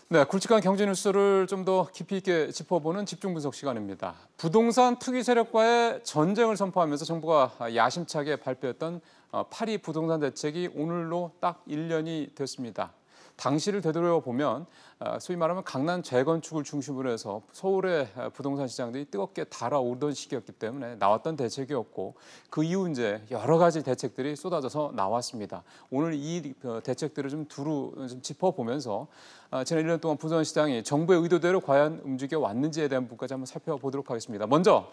네, 굵직한 경제 뉴스를 좀 더 깊이 있게 짚어보는 집중 분석 시간입니다. 부동산 투기 세력과의 전쟁을 선포하면서 정부가 야심차게 발표했던 파리 부동산 대책이 오늘로 딱 1년이 됐습니다. 당시를 되돌아보면 소위 말하면 강남 재건축을 중심으로 해서 서울의 부동산 시장들이 뜨겁게 달아오르던 시기였기 때문에 나왔던 대책이었고 그 이후 이제 여러 가지 대책들이 쏟아져서 나왔습니다. 오늘 이 대책들을 좀 두루 좀 짚어보면서 지난 1년 동안 부동산 시장이 정부의 의도대로 과연 움직여 왔는지에 대한 부분까지 한번 살펴보도록 하겠습니다. 먼저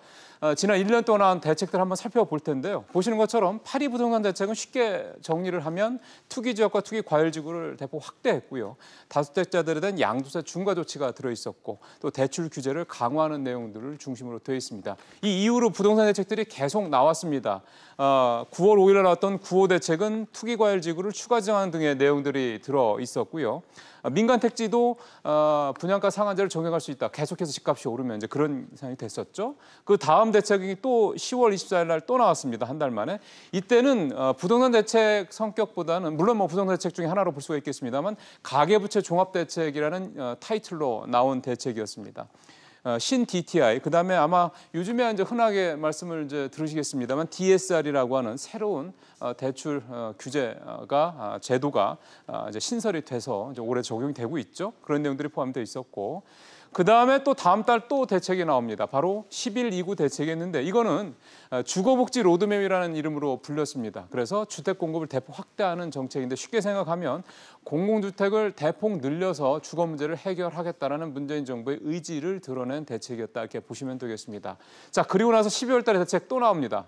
지난 1년 동안 나온 대책들 한번 살펴볼 텐데요. 보시는 것처럼 파리 부동산 대책은 쉽게 정리를 하면 투기 지역과 투기 과열 지구를 대폭 확대했고요. 다주택자들에 대한 양도세 중과 조치가 들어있었고 또 대출 규제를 강화하는 내용들을 중심으로 되어 있습니다. 이 이후로 부동산 대책들이 계속 나왔습니다. 9월 5일에 나왔던 9호 대책은 투기 과열 지구를 추가 정하는 등의 내용들이 들어 있었고요. 민간 택지도 분양가 상한제를 적용할 수 있다. 계속해서 집값이 오르면 이제 그런 상황이 됐었죠. 그 다음 대책이 또 10월 24일 날 또 나왔습니다. 한 달 만에. 이때는 부동산 대책 성격보다는 물론 뭐 부동산 대책 중에 하나로 볼 수가 있겠습니다만 가계부채 종합대책이라는 타이틀로 나온 대책이었습니다. 신 DTI, 그다음에 아마 요즘에 이제 흔하게 말씀을 이제 들으시겠습니다만 DSR이라고 하는 새로운 대출 규제가 제도가 이제 신설이 돼서 이제 올해 적용이 되고 있죠. 그런 내용들이 포함되어 있었고. 그다음에 또 다음 달 또 대책이 나옵니다. 바로 11.29 대책이었는데 이거는 주거복지 로드맵이라는 이름으로 불렸습니다. 그래서 주택 공급을 대폭 확대하는 정책인데 쉽게 생각하면 공공주택을 대폭 늘려서 주거 문제를 해결하겠다라는 문재인 정부의 의지를 드러낸 대책이었다 이렇게 보시면 되겠습니다. 자, 그리고 나서 12월 달에 대책 또 나옵니다.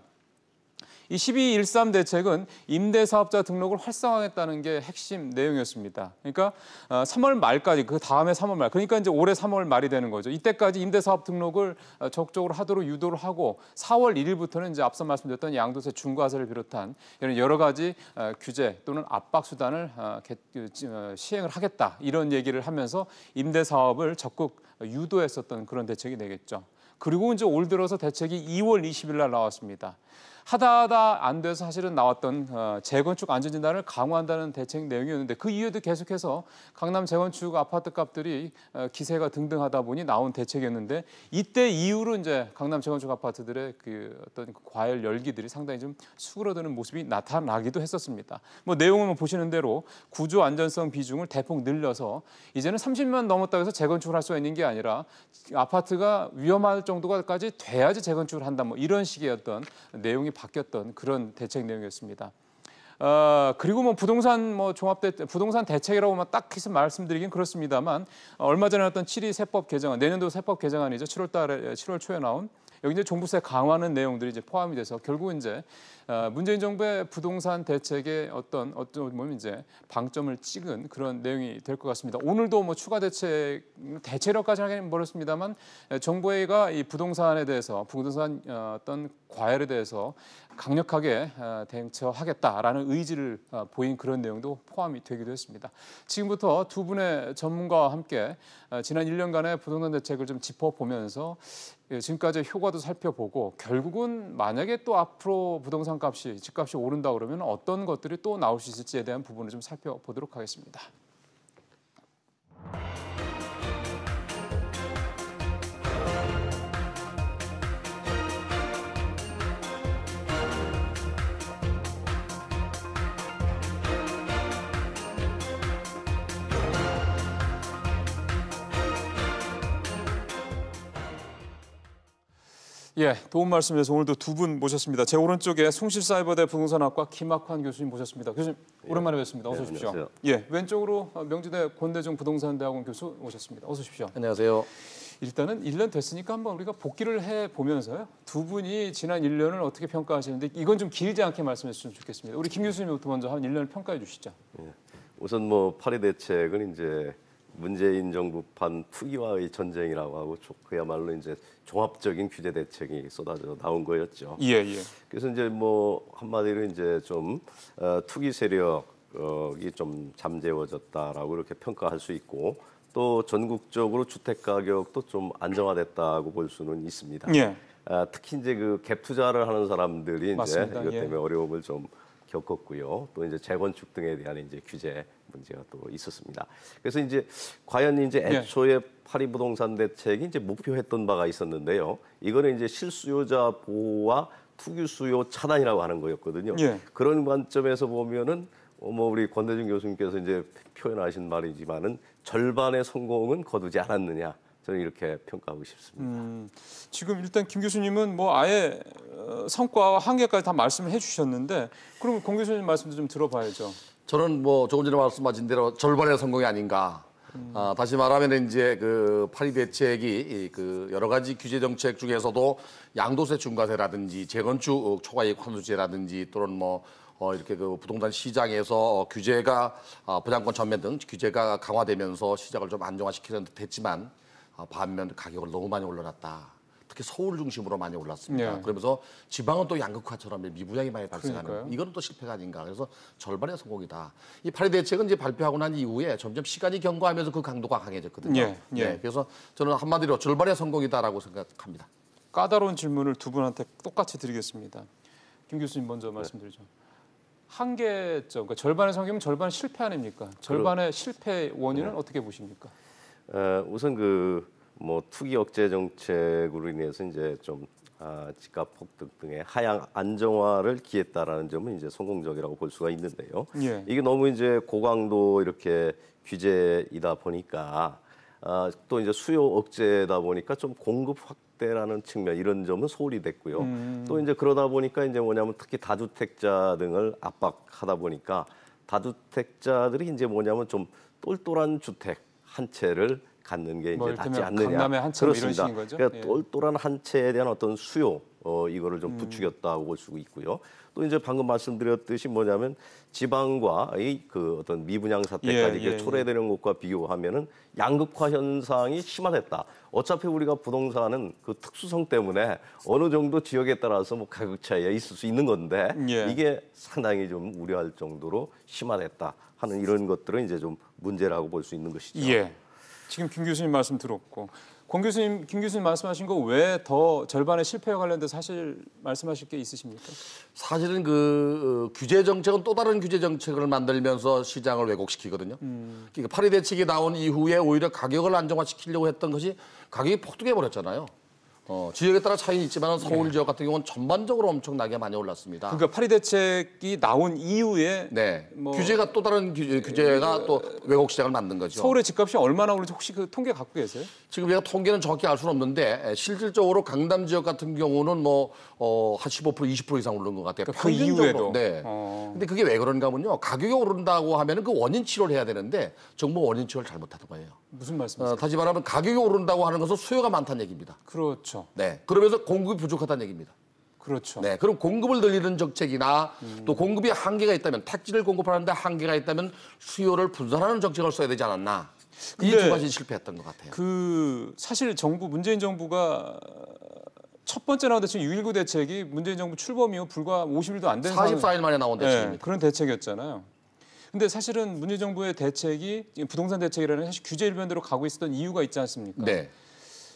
이 12.13 대책은 임대사업자 등록을 활성화하겠다는 게 핵심 내용이었습니다. 그러니까 3월 말까지, 그 다음에 3월 말, 그러니까 이제 올해 3월 말이 되는 거죠. 이때까지 임대사업 등록을 적극적으로 하도록 유도를 하고 4월 1일부터는 이제 앞서 말씀드렸던 양도세 중과세를 비롯한 이런 여러 가지 규제 또는 압박 수단을 시행을 하겠다 이런 얘기를 하면서 임대사업을 적극 유도했었던 그런 대책이 되겠죠. 그리고 이제 올 들어서 대책이 2월 20일 날 나왔습니다. 하다 안 돼서 사실은 나왔던 재건축 안전진단을 강화한다는 대책 내용이었는데 그 이후에도 계속해서 강남 재건축 아파트 값들이 기세가 등등하다 보니 나온 대책이었는데 이때 이후로 이제 강남 재건축 아파트들의 그 어떤 과열 열기들이 상당히 좀 수그러드는 모습이 나타나기도 했었습니다. 뭐 내용은 보시는 대로 구조 안전성 비중을 대폭 늘려서 이제는 30년 넘었다고 해서 재건축을 할 수가 있는 게 아니라 아파트가 위험할 정도까지 돼야지 재건축을 한다. 뭐 이런 식의 어떤 내용이 바뀌었던 그런 대책 내용이었습니다. 그리고 뭐 부동산 부동산 대책이라고만 딱 해서 말씀드리긴 그렇습니다만 얼마 전에 나왔던 7.2 세법 개정안, 내년도 세법 개정안이죠. 7월 초에 나온 여기 이제 종부세 강화하는 내용들이 이제 포함이 돼서 결국 이제 문재인 정부의 부동산 대책에 어떤 보면 이제 방점을 찍은 그런 내용이 될 것 같습니다. 오늘도 뭐 추가 대체력까지 하기는 모르겠습니다만 정부가 이 부동산에 대해서 부동산 어떤 과열에 대해서 강력하게 대처하겠다라는 의지를 보인 그런 내용도 포함이 되기도 했습니다. 지금부터 두 분의 전문가와 함께 지난 1년간의 부동산 대책을 좀 짚어보면서 지금까지의 효과도 살펴보고 결국은 만약에 또 앞으로 부동산 값이 집값이 오른다 그러면 어떤 것들이 또 나올 수 있을지에 대한 부분을 좀 살펴보도록 하겠습니다. 예, 도움 말씀 위해서 오늘도 두 분 모셨습니다. 제 오른쪽에 숭실사이버대 부동산학과 김학환 교수님 모셨습니다. 교수님 오랜만에 뵙습니다. 어서 오십시오. 안녕하세요. 예, 왼쪽으로 명지대 권대중 부동산대학원 교수 모셨습니다. 어서 오십시오. 안녕하세요. 일단은 1년 됐으니까 한번 우리가 복귀를 해보면서요. 두 분이 지난 1년을 어떻게 평가하시는데 이건 좀 길지 않게 말씀해 주시면 좋겠습니다. 우리 김 교수님부터 먼저 한 1년을 평가해 주시죠. 예. 우선 뭐 파리 대책은 이제 문재인 정부판 투기와의 전쟁이라고 하고 그야말로 이제 종합적인 규제 대책이 쏟아져 나온 거였죠. 예, 예. 그래서 이제 뭐 한마디로 이제 좀 투기 세력이 좀 잠재워졌다라고 이렇게 평가할 수 있고 또 전국적으로 주택 가격도 좀 안정화됐다고 볼 수는 있습니다. 예. 특히 이제 그 갭 투자를 하는 사람들이 맞습니다. 이제 이것 때문에 예. 어려움을 좀 겪었고요. 또 이제 재건축 등에 대한 이제 규제 문제가 또 있었습니다. 그래서 이제 과연 이제 애초에 파리 부동산 대책이 이제 목표했던 바가 있었는데요. 이거는 이제 실수요자 보호와 투기 수요 차단이라고 하는 거였거든요. 예. 그런 관점에서 보면은 뭐 우리 권대중 교수님께서 이제 표현하신 말이지만은 절반의 성공은 거두지 않았느냐. 저는 이렇게 평가하고 싶습니다. 지금 일단 김 교수님은 뭐 아예 성과와 한계까지 다 말씀을 해주셨는데 그럼 권 교수님 말씀도 좀 들어봐야죠. 저는 뭐 조금 전에 말씀하신 대로 절반의 성공이 아닌가. 다시 말하면 이제 그 파리 대책이 그 여러 가지 규제 정책 중에서도 양도세 중과세라든지 재건축 초과이익 환수제라든지 또는 뭐 이렇게 그 부동산 시장에서 규제가 분양권 전면 등 규제가 강화되면서 시장을 좀 안정화시키는 듯했지만 반면 가격을 너무 많이 올려놨다. 특히 서울 중심으로 많이 올랐습니다. 네. 그러면서 지방은 또 양극화처럼 미분양이 많이 발생하는 그러니까요. 이거는 또 실패가 아닌가. 그래서 절반의 성공이다. 이 파리 대책은 이제 발표하고 난 이후에 점점 시간이 경과하면서 그 강도가 강해졌거든요. 예, 예. 네, 그래서 저는 한마디로 절반의 성공이다라고 생각합니다. 까다로운 질문을 두 분한테 똑같이 드리겠습니다. 김 교수님 먼저 말씀드리죠. 한계점, 그러니까 절반의 성공이면 절반 실패 아닙니까? 절반의 실패 원인은 어떻게 보십니까? 우선 그 뭐 투기 억제 정책으로 인해서 이제 좀 집값 폭등 등의 하향 안정화를 기했다라는 점은 이제 성공적이라고 볼 수가 있는데요. 예. 이게 너무 이제 고강도 이렇게 규제이다 보니까 또 이제 수요 억제다 보니까 좀 공급 확대라는 측면 이런 점은 소홀히 됐고요. 또 이제 그러다 보니까 이제 뭐냐면 특히 다주택자 등을 압박하다 보니까 다주택자들이 이제 뭐냐면 좀 똘똘한 주택 한 채를 갖는 게 뭐 이제 낫지 이를테면 않느냐. 강남의 한 채 뭐 이런 그렇습니다. 식인 거죠? 그러니까 예. 똘똘한 한 채에 대한 어떤 수요 이거를 좀 부추겼다고 볼 수 있고요. 또 이제 방금 말씀드렸듯이 뭐냐면 지방과 그 어떤 미분양 사태까지 예, 예, 초래되는 것과 비교하면은 양극화 현상이 심화됐다. 어차피 우리가 부동산은 그 특수성 때문에 어느 정도 지역에 따라서 뭐 가격 차이가 있을 수 있는 건데 예. 이게 상당히 좀 우려할 정도로 심화됐다 하는 이런 것들은 이제 좀 문제라고 볼 수 있는 것이죠. 예. 지금 김 교수님 말씀 들었고 권 교수님, 김 교수님 말씀하신 거 왜 더 절반의 실패와 관련돼서 사실 말씀하실 게 있으십니까? 사실은 그 규제 정책은 또 다른 규제 정책을 만들면서 시장을 왜곡시키거든요. 그러니까 파리 대책이 나온 이후에 오히려 가격을 안정화시키려고 했던 것이 가격이 폭등해 버렸잖아요. 지역에 따라 차이는 있지만 서울 지역 같은 경우는 전반적으로 엄청나게 많이 올랐습니다. 그러니까 파리 대책이 나온 이후에 네, 뭐 규제가 또 다른 규제가 또 왜곡 시장을 만든 거죠. 서울의 집값이 얼마나 오르는지 혹시 그 통계 갖고 계세요? 지금 제가 통계는 정확히 알 수는 없는데 실질적으로 강남 지역 같은 경우는 뭐 한 15% 20% 이상 오른 것 같아요. 그러니까 그 이후에도. 네. 근데 그게 왜 그런가 하면요. 가격이 오른다고 하면은 그 원인 치료를 해야 되는데 정부 원인 치료를 잘못하던 거예요. 무슨 말씀이세요? 다시 말하면 가격이 오른다고 하는 것은 수요가 많다는 얘기입니다. 그렇죠. 네. 그러면서 공급이 부족하다는 얘기입니다. 그렇죠. 네. 그럼 공급을 늘리는 정책이나 또 공급이 한계가 있다면 택지를 공급하는데 한계가 있다면 수요를 분산하는 정책을 써야 되지 않았나. 이 두 가지 실패했던 것 같아요. 그 사실 정부 문재인 정부가 첫 번째 나온 대책 6.19 대책이 문재인 정부 출범 이후 불과 50일도 안 된 44일 만에 나온 대책입니다. 그런 대책이었잖아요. 근데 사실은 문재인 정부의 대책이 부동산 대책이라는 사실 규제 일변대로 가고 있었던 이유가 있지 않습니까? 네.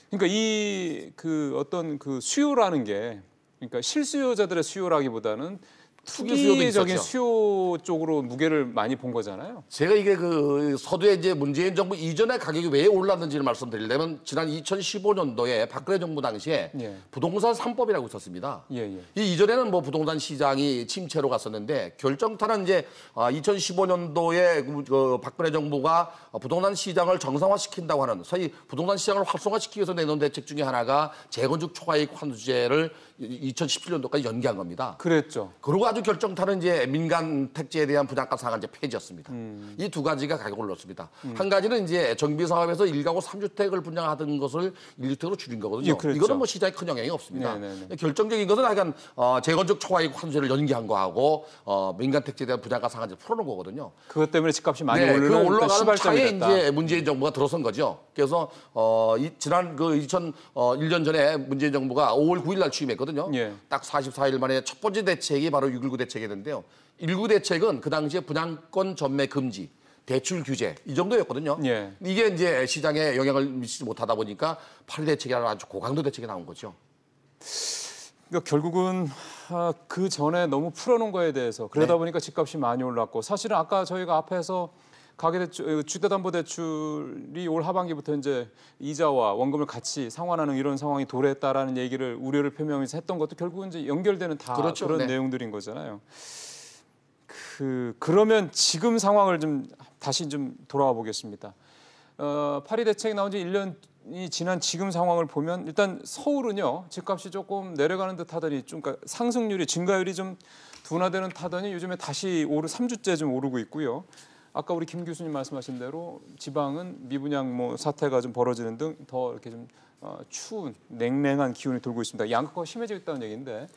그러니까 이 그 어떤 그 수요라는 게 그러니까 실수요자들의 수요라기보다는 투기 수요도 투기적인 있었죠. 수요 쪽으로 무게를 많이 본 거잖아요. 제가 이게 그 서두에 이제 문재인 정부 이전에 가격이 왜 올랐는지를 말씀드리려면 지난 2015년도에 박근혜 정부 당시에 예. 부동산 3법이라고 있었습니다. 예, 예. 이 이전에는 뭐 부동산 시장이 침체로 갔었는데 결정타는 이제 2015년도에 그 박근혜 정부가 부동산 시장을 정상화시킨다고 하는 소위 부동산 시장을 활성화시키기 위해서 내놓은 대책 중에 하나가 재건축 초과이익 환수제를 2017년도까지 연기한 겁니다. 그랬죠. 그리고 아주 결정타는 이제 민간 택지에 대한 분양가 상한제 폐지였습니다. 이 두 가지가 가격을 올렸습니다. 한 가지는 이제 정비 사업에서 1가구 3주택을 분양하던 것을 1주택으로 줄인 거거든요. 예, 그랬죠. 이거는 뭐 시장에 큰 영향이 없습니다. 네네네. 결정적인 것은 하여간 재건축 초과이익 환수제를 연기한 거하고 민간 택지에 대한 분양가 상한제를 풀어놓은 거거든요. 그것 때문에 집값이 많이 네, 오르는 그 어떤 올라가는 시발점이 차에 됐다. 이제 문재인 정부가 들어선 거죠. 그래서 지난 그 1년 전에 문재인 정부가 5월 9일 날 취임했거든요. 예. 딱 44일 만에 첫 번째 대책이 바로 6.19 대책이었는데요. 1.19 대책은 그 당시에 분양권 전매 금지, 대출 규제 이 정도였거든요. 예. 이게 이제 시장에 영향을 미치지 못하다 보니까 8 대책이라는 아주 고강도 대책이 나온 거죠. 그러니까 결국은 그 전에 너무 풀어놓은 거에 대해서 그러다 보니까 집값이 많이 올랐고 사실은 아까 저희가 앞에서 가계대출, 주택담보대출이 올 하반기부터 이제 이자와 원금을 같이 상환하는 이런 상황이 도래했다라는 얘기를 우려를 표명하면서 했던 것도 결국은 이제 연결되는 다 그렇죠. 그런 네. 내용들인 내용들인 거잖아요. 그러면 지금 상황을 좀 다시 좀 돌아와 보겠습니다. 파리 대책이 나온 지 1년이 지난 지금 상황을 보면 일단 서울은요 집값이 조금 내려가는 듯하더니 좀 그러니까 상승률이 증가율이 좀 둔화되는 타더니 요즘에 다시 3주째 좀 오르고 있고요. 아까 우리 김 교수님 말씀하신 대로 지방은 미분양 뭐 사태가 좀 벌어지는 등 더 이렇게 좀 추운 냉랭한 기운이 돌고 있습니다. 양극화가 심해지고 있다는 얘기인데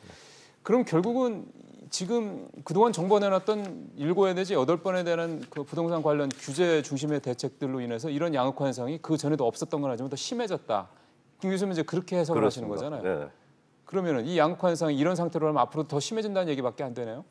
그럼 결국은 지금 그동안 정부가 내놨던 7회 내지 8번에 대한 그 부동산 관련 규제 중심의 대책들로 인해서 이런 양극화 현상이 그 전에도 없었던 건 아니지만 더 심해졌다. 김 교수님 이제 그렇게 해석을 그렇습니다. 하시는 거잖아요. 네. 그러면은 이 양극화 현상이 이런 상태로 하면 앞으로 더 심해진다는 얘기밖에 안 되네요.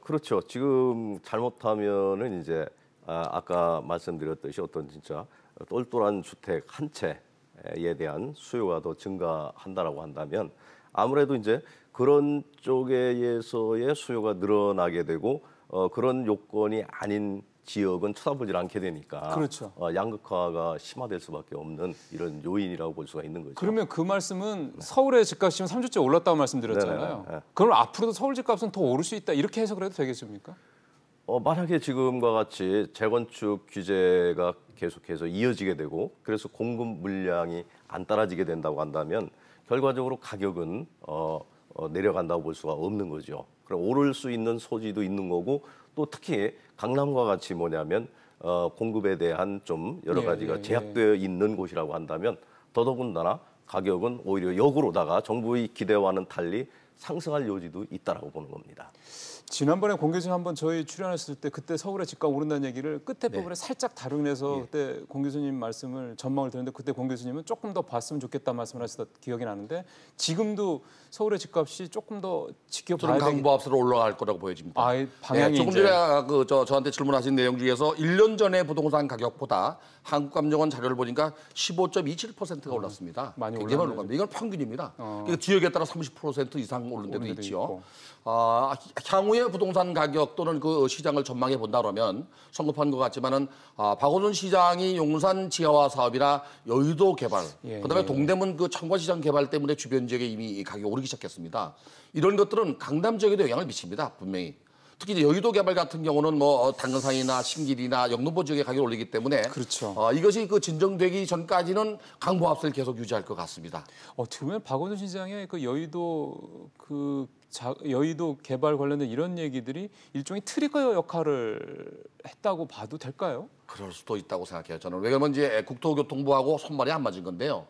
그렇죠. 지금 잘못하면은 이제 아까 말씀드렸듯이 어떤 진짜 똘똘한 주택 한 채에 대한 수요가 더 증가한다라고 한다면 아무래도 이제 그런 쪽에서의 수요가 늘어나게 되고 그런 요건이 아닌 지역은 쳐다보질 않게 되니까 그렇죠. 양극화가 심화될 수밖에 없는 이런 요인이라고 볼 수가 있는 거죠. 그러면 그 말씀은 서울의 집값이 3주째 올랐다고 말씀드렸잖아요. 네네. 그럼 앞으로도 서울 집값은 더 오를 수 있다 이렇게 해석을 해도 되겠습니까? 만약에 지금과 같이 재건축 규제가 계속해서 이어지게 되고 그래서 공급 물량이 안 따라지게 된다고 한다면 결과적으로 가격은 내려간다고 볼 수가 없는 거죠. 그럼 오를 수 있는 소지도 있는 거고 또 특히 강남과 같이 뭐냐면 공급에 대한 좀 여러 가지가 제약되어 있는 곳이라고 한다면 더더군다나 가격은 오히려 역으로다가 정부의 기대와는 달리 상승할 여지도 있다라고 보는 겁니다. 지난번에 공 교수님 한번 저희 출연했을 때 그때 서울의 집값 오른다는 얘기를 끝에 부분에 살짝 다루면서 그때 공 교수님 말씀을 전망을 드렸는데 그때 공 교수님은 조금 더 봤으면 좋겠다 말씀을 하셨던 기억이 나는데 지금도 서울의 집값이 조금 더 지켜봐야 저는 강보 앞서로 올라갈 거라고 보여집니다. 방향이 조금 이제 전에 저한테 질문하신 내용 중에서 1년 전에 부동산 가격보다 한국감정원 자료를 보니까 15.27%가 올랐습니다. 많이 굉장히 올랐네요. 올랐습니다. 이건 평균입니다. 그러니까 지역에 따라 30% 이상 오른 데도 있죠. 향후에 부동산 가격 또는 그 시장을 전망해 본다 그러면 성급한 것 같지만은 박원순 시장이 용산 지하화 사업이나 여의도 개발, 그다음에 동대문 그 청과시장 개발 때문에 주변 지역에 이미 가격이 오르기 시작했습니다. 이런 것들은 강남 지역에도 영향을 미칩니다. 분명히. 특히 이제 여의도 개발 같은 경우는 뭐 당근산이나 신길이나 영등포 지역의 가격이 올리기 때문에 그렇죠. 이것이 그 진정되기 전까지는 강보합세를 계속 유지할 것 같습니다. 어떻게 보면 박원순 시장의 그 여의도 개발 관련된 이런 얘기들이 일종의 트리거 역할을 했다고 봐도 될까요? 그럴 수도 있다고 생각해요. 저는 왜냐면 이제 국토교통부하고 손발이 안 맞은 건데요.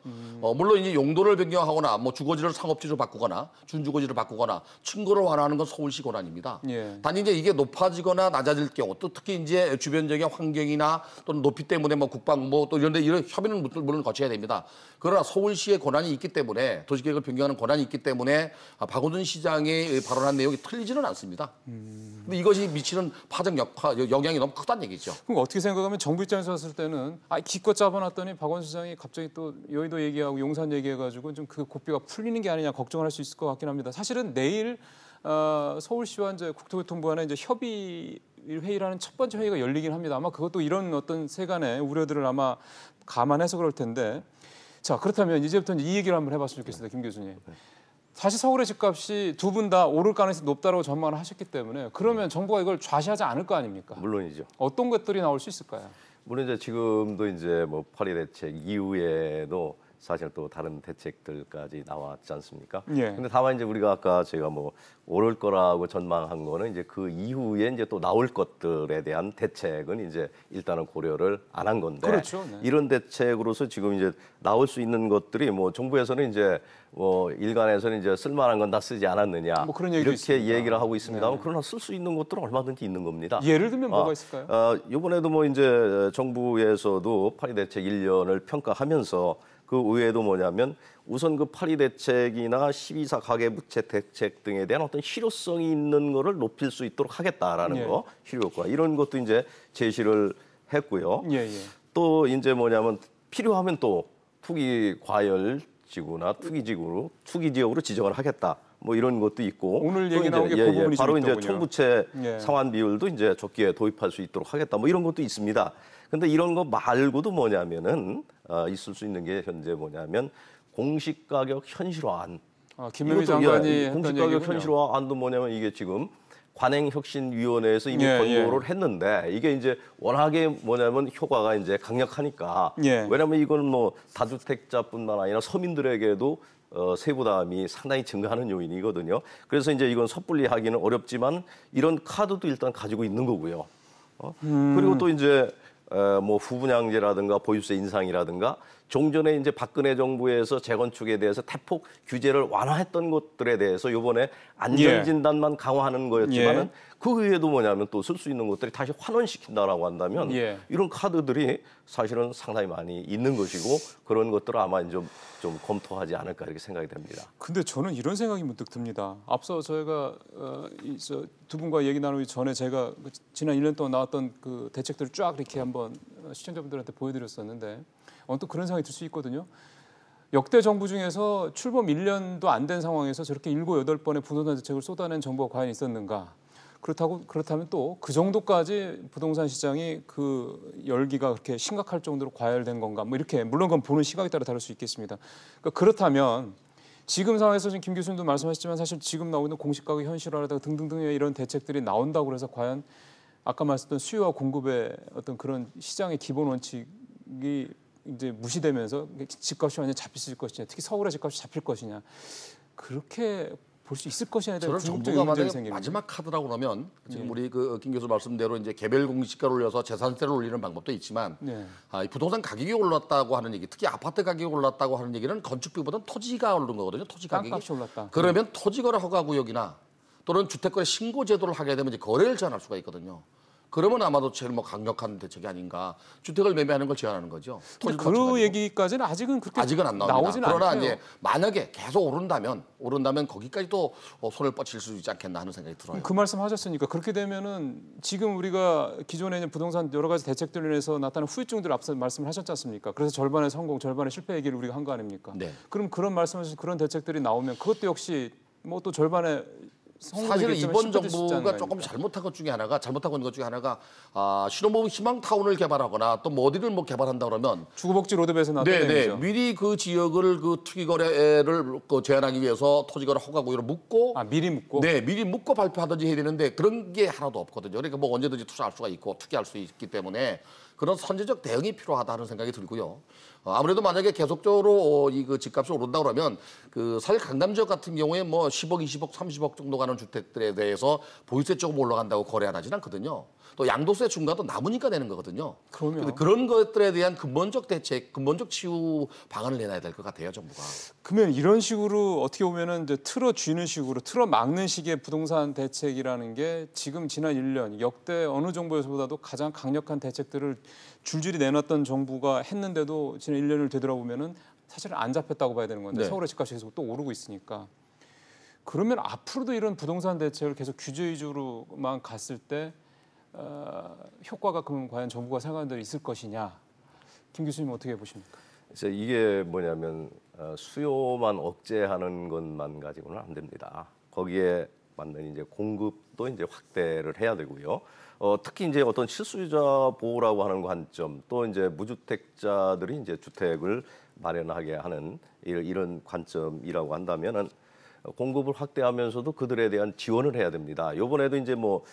물론 이제 용도를 변경하거나 뭐 주거지를 상업지로 바꾸거나 준주거지를 바꾸거나 층고를 완화하는 건 서울시 권한입니다. 단지 이제 이게 높아지거나 낮아질 경우 또 특히 이제 주변적인 환경이나 또는 높이 때문에 뭐 국방부 또 이런데 이런 협의는 물론 거쳐야 됩니다. 그러나 서울시의 권한이 있기 때문에 도시계획을 변경하는 권한이 있기 때문에 박원순 시장이 발언한 내용이 틀리지는 않습니다. 근데 이것이 미치는 파장 영향이 너무 크다는 얘기죠. 그럼 어떻게 생각하면 정부 입장에서 봤을 때는 기껏 잡아놨더니 박원순 시장이 갑자기 또 여의도 얘기하고 용산 얘기해가지고 좀 그 고삐가 풀리는 게 아니냐 걱정을 할 수 있을 것 같긴 합니다. 사실은 내일 서울시와 이제 국토교통부 간에 이제 협의 회의라는 첫 번째 회의가 열리긴 합니다. 아마 그것도 이런 어떤 세간의 우려들을 아마 감안해서 그럴 텐데. 자, 그렇다면 이제부터 이 얘기를 한번 해봤으면 좋겠습니다, 김 교수님. 사실 서울의 집값이 두 분 다 오를 가능성이 높다고 전망을 하셨기 때문에 그러면 정부가 이걸 좌시하지 않을 거 아닙니까? 물론이죠. 어떤 것들이 나올 수 있을까요? 물론 이제 지금도 이제 뭐 파리 대책 이후에도 사실 또 다른 대책들까지 나왔지 않습니까? 근데 다만 이제 우리가 아까 제가 뭐 오를 거라고 전망한 거는 이제 그 이후에 이제 또 나올 것들에 대한 대책은 이제 일단은 고려를 안 한 건데 그렇죠. 네. 이런 대책으로서 지금 이제 나올 수 있는 것들이 뭐 정부에서는 이제 뭐 일간에서는 이제 쓸만한 건 다 쓰지 않았느냐 뭐 그런 얘기도 이렇게 있습니다. 얘기를 하고 있습니다만 그러나 쓸 수 있는 것들은 얼마든지 있는 겁니다. 예를 들면 뭐가 있을까요? 이번에도 뭐 이제 정부에서도 파리 대책 1년을 평가하면서 그 외에도 뭐냐면 우선 그 파리 대책이나 12사 가계부채 대책 등에 대한 어떤 실효성이 있는 거를 높일 수 있도록 하겠다라는 거, 실효효과 이런 것도 이제 제시를 했고요. 또 이제 뭐냐면 필요하면 또 투기 과열 지구나 투기 지역으로 지정을 하겠다. 뭐 이런 것도 있고 오늘 또 얘기 이제, 나온 게 그 부분이 좀 바로 이제 있더군요. 총부채 예. 상환 비율도 이제 조기에 도입할 수 있도록 하겠다. 뭐 이런 것도 있습니다. 근데 이런 거 말고도 뭐냐면은 있을 수 있는 게 현재 뭐냐면 공시가격 현실화안. 김명희 이것도, 장관이 예, 했던 공시가격 얘기군요. 현실화안도 뭐냐면 이게 지금 관행혁신위원회에서 이미 예, 권고를 했는데 이게 이제 워낙에 뭐냐면 효과가 이제 강력하니까 예. 왜냐하면 이건 뭐 다주택자뿐만 아니라 서민들에게도 세부담이 상당히 증가하는 요인이거든요. 그래서 이제 이건 섣불리 하기는 어렵지만 이런 카드도 일단 가지고 있는 거고요. 그리고 또 이제 뭐 후분양제라든가 보유세 인상이라든가 종전에 이제 박근혜 정부에서 재건축에 대해서 대폭 규제를 완화했던 것들에 대해서 이번에 안전진단만 강화하는 거였지만은 예. 그 외에도 뭐냐면 또 쓸 수 있는 것들이 다시 환원시킨다라고 한다면 예. 이런 카드들이 사실은 상당히 많이 있는 것이고 그런 것들을 아마 좀 검토하지 않을까 이렇게 생각이 됩니다. 근데 저는 이런 생각이 문득 듭니다. 앞서 저희가 두 분과 얘기 나누기 전에 제가 지난 1년 동안 나왔던 그 대책들을 쫙 이렇게 한번 시청자분들한테 보여드렸었는데 또 그런 생각이 들 수 있거든요. 역대 정부 중에서 출범 1년도 안 된 상황에서 저렇게 7, 8번의 부동산 대책을 쏟아낸 정부가 과연 있었는가? 그렇다면 또 그 정도까지 부동산 시장이 그 열기가 그렇게 심각할 정도로 과열된 건가? 뭐 이렇게 물론 그건 보는 시각에 따라 다를 수 있겠습니다. 그러니까 그렇다면 지금 상황에서 지금 김 교수님도 말씀하셨지만 사실 지금 나오고 있는 공시가격 현실화라든가 등등등의 이런 대책들이 나온다고 해서 과연 아까 말씀드린 수요와 공급의 어떤 그런 시장의 기본 원칙이 이제 무시되면서 집값이 완전 잡힐 것이냐, 특히 서울의 집값이 잡힐 것이냐, 그렇게 볼 수 있을 것이냐에 대한 저는 궁극적인 정부가 문제가 만약에 생깁니다. 마지막 카드라고 그러면 지금 예. 우리 그 김 교수 말씀대로 이제 개별 공시가를 올려서 재산세를 올리는 방법도 있지만 네. 이 부동산 가격이 올랐다고 하는 얘기, 특히 아파트 가격이 올랐다고 하는 얘기는 건축비보다는 토지가 오른 거거든요. 토지 가격이. 땅값이 올랐다. 그러면 토지거래 허가구역이나 또는 주택거래 신고 제도를 하게 되면 이제 거래를 제한할 수가 있거든요. 그러면 아마도 제일 뭐 강력한 대책이 아닌가. 주택을 매매하는 걸 제한하는 거죠. 근데 토지도 그 얘기까지는 아직은 그렇게 아직은 안 나옵니다. 나오지는 그러나 않고요. 이제 만약에 계속 오른다면 거기까지 또 손을 뻗칠 수 있지 않겠나 하는 생각이 들어요. 그 말씀하셨으니까 그렇게 되면은 지금 우리가 기존에 있는 부동산 여러 가지 대책들로 인해서 나타난 후유증들을 앞서 말씀을 하셨지 않습니까? 그래서 절반의 성공, 절반의 실패 얘기를 우리가 한 거 아닙니까? 네. 그럼 그런 말씀하신 그런 대책들이 나오면 그것도 역시 뭐 또 절반의 사실은 이번 정부가 실패 조금 잘못한 것 중에 하나가 신혼부부 희망타운을 개발하거나 또 뭐 어디를 뭐 개발한다 그러면 주거복지 로드맵에서 나왔던 네네 얘기죠. 미리 그 지역을 그 투기거래를 제한하기 위해서 토지거래 허가구역을 묻고 미리 묻고. 네 미리 묻고 발표하든지 해야 되는데 그런 게 하나도 없거든요. 그러니까 뭐 언제든지 투자할 수가 있고 투기할 수 있기 때문에 그런 선제적 대응이 필요하다는 생각이 들고요. 아무래도 만약에 계속적으로 이 그 집값이 오른다 그러면 그 사실 강남 지역 같은 경우에 뭐 10억, 20억, 30억 정도 가는 주택들에 대해서 보유세 조금 올라간다고 거래 안 하진 않거든요. 또 양도세 중과도 남으니까 되는 거거든요. 그러면 그런 것들에 대한 근본적 대책, 근본적 치유 방안을 내놔야 될 것 같아요, 정부가. 그러면 이런 식으로 어떻게 보면은 이제 틀어 쥐는 식으로 틀어 막는 식의 부동산 대책이라는 게 지금 지난 1년 역대 어느 정부에서보다도 가장 강력한 대책들을 줄줄이 내놨던 정부가 했는데도 지난 1년을 되돌아보면은 사실은 안 잡혔다고 봐야 되는 건데 네. 서울의 집값이 계속 또 오르고 있으니까 그러면 앞으로도 이런 부동산 대책을 계속 규제 위주로만 갔을 때 효과가 그럼 과연 정부가 생각한 대로 있을 것이냐? 김 교수님 어떻게 보십니까? 그래서 이게 뭐냐면 수요만 억제하는 것만 가지고는 안 됩니다. 거기에 맞는 이제 공급도 이제 확대를 해야 되고요. 특히 이제 어떤 실수요자 보호라고 하는 관점, 또 이제 무주택자들이 이제 주택을 마련하게 하는 이런 관점이라고 한다면은 공급을 확대하면서도 그들에 대한 지원을 해야 됩니다. 이번에도 이제 뭐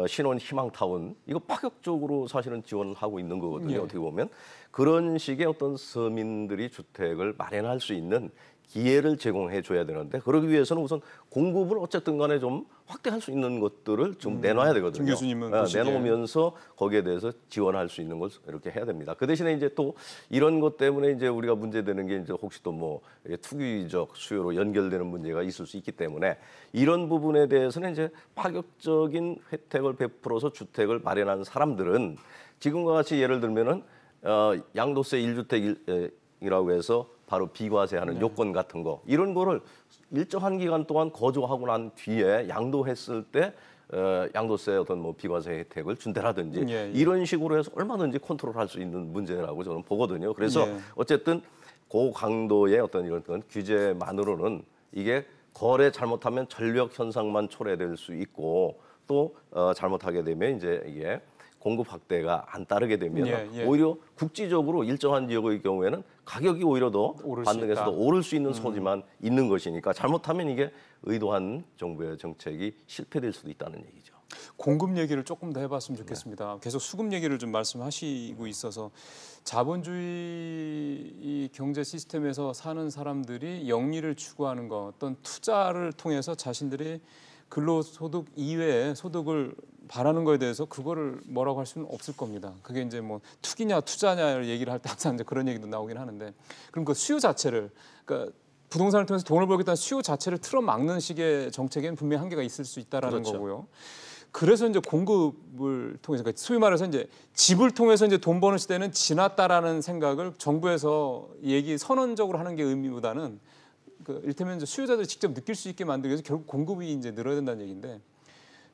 신혼 희망타운 이거 파격적으로 사실은 지원하고 있는 거거든요. 예. 어떻게 보면 그런 식의 어떤 서민들이 주택을 마련할 수 있는 기회를 제공해 줘야 되는데 그러기 위해서는 우선 공급을 어쨌든 간에 좀 확대할 수 있는 것들을 좀 내놔야 되거든요. 김 교수님은 보시기에. 내놓으면서 거기에 대해서 지원할 수 있는 걸 이렇게 해야 됩니다. 그 대신에 이제 또 이런 것 때문에 이제 우리가 문제되는 게 이제 혹시 또 뭐 투기적 수요로 연결되는 문제가 있을 수 있기 때문에 이런 부분에 대해서는 이제 파격적인 혜택을 베풀어서 주택을 마련한 사람들은 지금과 같이 예를 들면은 양도세 1주택이라고 해서 바로 비과세하는 요건 같은 거 이런 거를 일정한 기간 동안 거주하고 난 뒤에 양도했을 때 양도세 어떤 뭐 비과세 혜택을 준다라든지 예. 이런 식으로 해서 얼마든지 컨트롤할 수 있는 문제라고 저는 보거든요. 그래서 예. 어쨌든 고강도의 어떤 이런 규제만으로는 이게 거래 잘못하면 절벽 현상만 초래될 수 있고 또 잘못하게 되면 이제 이게 공급 확대가 안 따르게 되면 오히려 국지적으로 일정한 지역의 경우에는 가격이 오히려 더 반등해서 오를 수 있는 소지만 있는 것이니까 잘못하면 이게 의도한 정부의 정책이 실패될 수도 있다는 얘기죠. 공급 얘기를 조금 더 해봤으면 좋겠습니다. 계속 수급 얘기를 좀 말씀하시고 있어서 자본주의 이 경제 시스템에서 사는 사람들이 영리를 추구하는 것, 어떤 투자를 통해서 자신들이 근로소득 이외의 소득을 바라는 거에 대해서 그거를 뭐라고 할 수는 없을 겁니다. 그게 이제 뭐 투기냐 투자냐를 얘기를 할 때 항상 이제 그런 얘기도 나오긴 하는데, 그럼 그 수요 자체를, 그러니까 부동산을 통해서 돈을 벌겠다는 수요 자체를 틀어막는 식의 정책에는 분명히 한계가 있을 수 있다라는 거고요. 그래서 이제 공급을 통해서, 그러니까 소위 말해서 이제 집을 통해서 이제 돈 버는 시대는 지났다라는 생각을 정부에서 선언적으로 하는 게 의미보다는 그 일테면 이제 수요자들이 직접 느낄 수 있게 만들기 위해서 결국 공급이 이제 늘어야 된다는 얘기인데,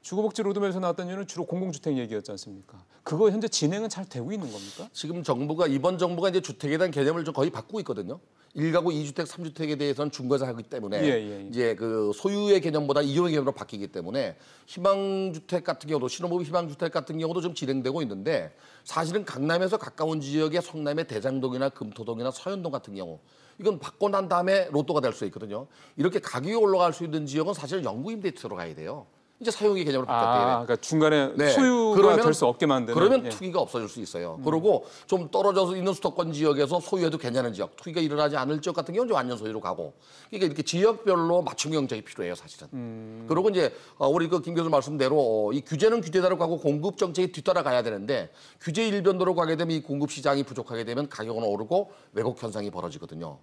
주거복지 로드맵에서 나왔던 이유는 주로 공공주택 얘기였지 않습니까? 그거 현재 진행은 잘 되고 있는 겁니까? 지금 이번 정부가 이제 주택에 대한 개념을 좀 거의 바꾸고 있거든요. 1가구 2주택, 3주택에 대해서는 중과자하기 때문에 이제 그 소유의 개념보다 이용의 개념으로 바뀌기 때문에 희망주택 같은 경우도, 신혼부부 희망주택 같은 경우도 좀 진행되고 있는데, 사실은 강남에서 가까운 지역의 성남의 대장동이나 금토동이나 서현동 같은 경우, 이건 받고 난 다음에 로또가 될 수 있거든요. 이렇게 가격이 올라갈 수 있는 지역은 사실 영구 임대에 들어가야 돼요. 이제 사용의 개념으로 바뀌었대요. 그러니까 중간에 소유가 될 수 없게 만드는. 그러면 투기가 없어질 수 있어요. 그리고 좀 떨어져서 있는 수도권 지역에서 소유해도 괜찮은 지역, 투기가 일어나지 않을 지역 같은 경우는 완전 소유로 가고. 그러니까 이렇게 지역별로 맞춤 경쟁이 필요해요, 사실은. 그리고 이제 우리 그 김 교수 말씀대로 이 규제는 규제대로 가고 공급 정책이 뒤따라가야 되는데, 규제 일변도로 가게 되면 이 공급 시장이 부족하게 되면 가격은 오르고 왜곡 현상이 벌어지거든요.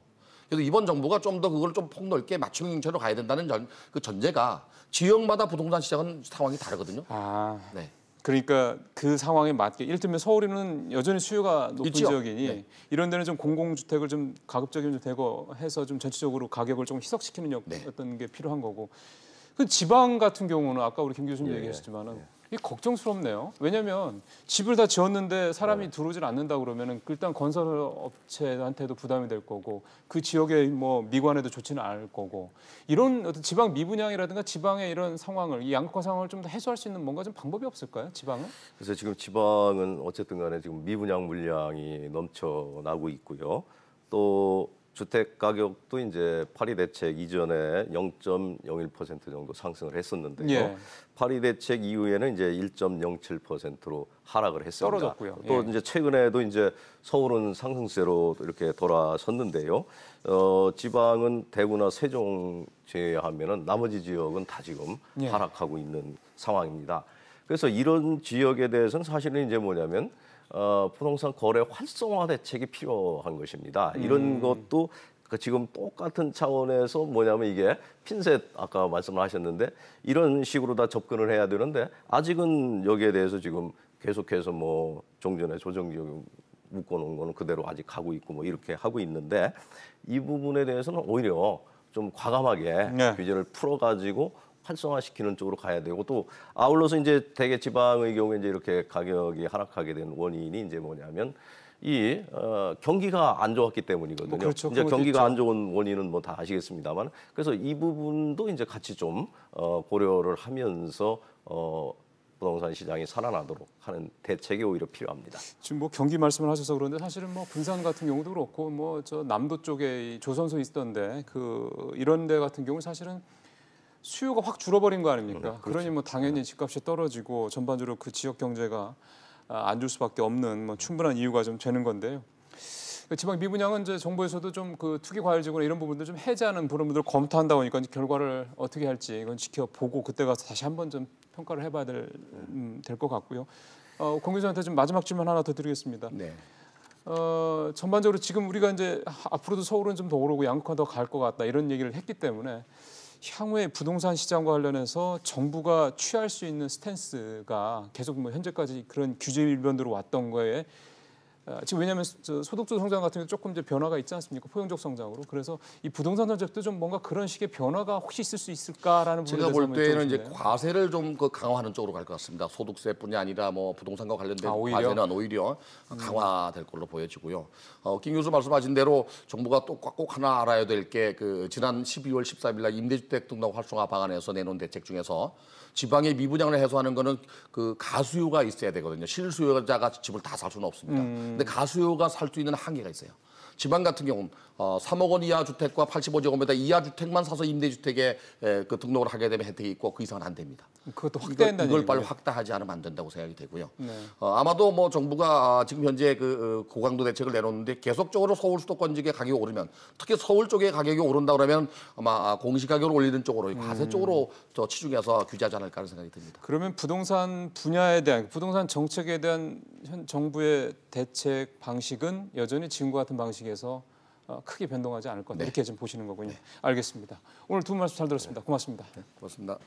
그래서 이번 정부가 좀 더 그걸 좀 폭넓게 맞춤 경제로 가야 된다는 그 전제가, 지역마다 부동산 시장은 상황이 다르거든요. 네. 그러니까 그 상황에 맞게, 이를테면 서울에는 여전히 수요가 높은 있죠? 지역이니 이런 데는 좀 공공주택을 좀 가급적이면 대거 해서 좀 전체적으로 가격을 좀 희석시키는 어떤 게 필요한 거고, 그 지방 같은 경우는 아까 우리 김 교수님 얘기하셨지만은 이게 걱정스럽네요. 왜냐하면 집을 다 지었는데 사람이 들어오질 않는다 그러면은 일단 건설업체한테도 부담이 될 거고, 그 지역의 뭐 미관에도 좋지는 않을 거고, 이런 어떤 지방 미분양이라든가 지방의 이런 상황을, 이 양극화 상황을 좀 더 해소할 수 있는 뭔가 좀 방법이 없을까요, 지방은? 그래서 지금 지방은 어쨌든간에 지금 미분양 물량이 넘쳐나고 있고요. 또 주택 가격도 이제 파리 대책 이전에 0.01% 정도 상승을 했었는데요. 파리 대책 이후에는 이제 1.07%로 하락을 했습니다. 떨어졌고요. 또 이제 최근에도 이제 서울은 상승세로 이렇게 돌아섰는데요. 지방은 대구나 세종 제외하면은 나머지 지역은 다 지금 하락하고 있는 상황입니다. 그래서 이런 지역에 대해서는 사실은 이제 뭐냐면 부동산 거래 활성화 대책이 필요한 것입니다. 이런 것도 지금 똑같은 차원에서 뭐냐면 이게 핀셋 아까 말씀을 하셨는데, 이런 식으로 다 접근을 해야 되는데 아직은 여기에 대해서 지금 계속해서 뭐 종전에 조정지역 묶어놓은 거는 그대로 아직 가고 있고 뭐 이렇게 하고 있는데, 이 부분에 대해서는 오히려 좀 과감하게 규제를 풀어가지고 활성화시키는 쪽으로 가야 되고, 또 아울러서 이제 대개 지방의 경우에 이제 이렇게 가격이 하락하게 된 원인이 이제 뭐냐면 이 경기가 안 좋았기 때문이거든요. 그렇죠. 이제 경기가 안 좋은 원인은 뭐 다 아시겠습니다만, 그래서 이 부분도 이제 같이 좀 고려를 하면서 부동산 시장이 살아나도록 하는 대책이 오히려 필요합니다. 지금 뭐 경기 말씀을 하셔서 그런데, 사실은 뭐 군산 같은 경우도 그렇고 뭐 저 남도 쪽에 조선소 있었던데 그 이런 데 같은 경우 사실은 수요가 확 줄어버린 거 아닙니까? 그렇죠. 그러니 뭐 당연히 집값이 떨어지고 전반적으로 그 지역 경제가 안 줄 수밖에 없는 뭐 충분한 이유가 좀 되는 건데요. 지방 미분양은 이제 정부에서도 좀 그 투기 과열지구나 이런 부분들 좀 해제하는 그런 분들 검토한다 보니까 이제 결과를 어떻게 할지 이건 지켜보고 그때 가서 다시 한번 좀 평가를 해봐야 될 것 같고요. 공 교수한테 좀 마지막 질문 하나 더 드리겠습니다. 네. 전반적으로 지금 우리가 이제 앞으로도 서울은 좀 더 오르고 양극화 더 갈 것 같다 이런 얘기를 했기 때문에, 향후에 부동산 시장과 관련해서 정부가 취할 수 있는 스탠스가 계속 뭐 현재까지 그런 규제 일변도로 왔던 거에 지금 왜냐하면 소득주 성장 같은 경우 조금 이제 변화가 있지 않습니까? 포용적 성장으로. 그래서 이 부동산 정책도 좀 뭔가 그런 식의 변화가 혹시 있을 수 있을까라는 부분에 제가 대해서 볼 때는 이제 여쭤보고 싶네요. 과세를 좀 강화하는 쪽으로 갈 것 같습니다. 소득세뿐이 아니라 뭐 부동산과 관련된 오히려? 과세는 오히려 강화될 걸로 보여지고요. 김 교수 말씀하신 대로 정부가 또 꼭 하나 알아야 될 게 그 지난 12월 13일 날 임대주택 등록 활성화 방안에서 내놓은 대책 중에서 지방의 미분양을 해소하는 거는 그 가수요가 있어야 되거든요. 실수요자가 집을 다 살 수는 없습니다. 근데 가수요가 살 수 있는 한계가 있어요. 지방 같은 경우는 3억 원 이하 주택과 85제곱미터 이하 주택만 사서 임대주택에 그 등록을 하게 되면 혜택이 있고 그 이상은 안 됩니다. 그것도 확대한다는 이걸 빨리 얘기군요. 확대하지 않으면 안 된다고 생각이 되고요. 네. 아마도 뭐 정부가 지금 현재 그 고강도 대책을 내놓는데 계속적으로 서울 수도권 지역의 가격이 오르면 특히 서울 쪽의 가격이 오른다 그러면 아마 공시가격을 올리는 쪽으로 과세 쪽으로 더 치중해서 규제하지 않을까 하는 생각이 듭니다. 그러면 부동산 분야에 대한 부동산 정책에 대한 현 정부의 대책 방식은 여전히 지금과 같은 방식에서 크게 변동하지 않을 거다. 이렇게 지금 보시는 거군요. 알겠습니다. 오늘 두 분 말씀 잘 들었습니다. 고맙습니다. 고맙습니다.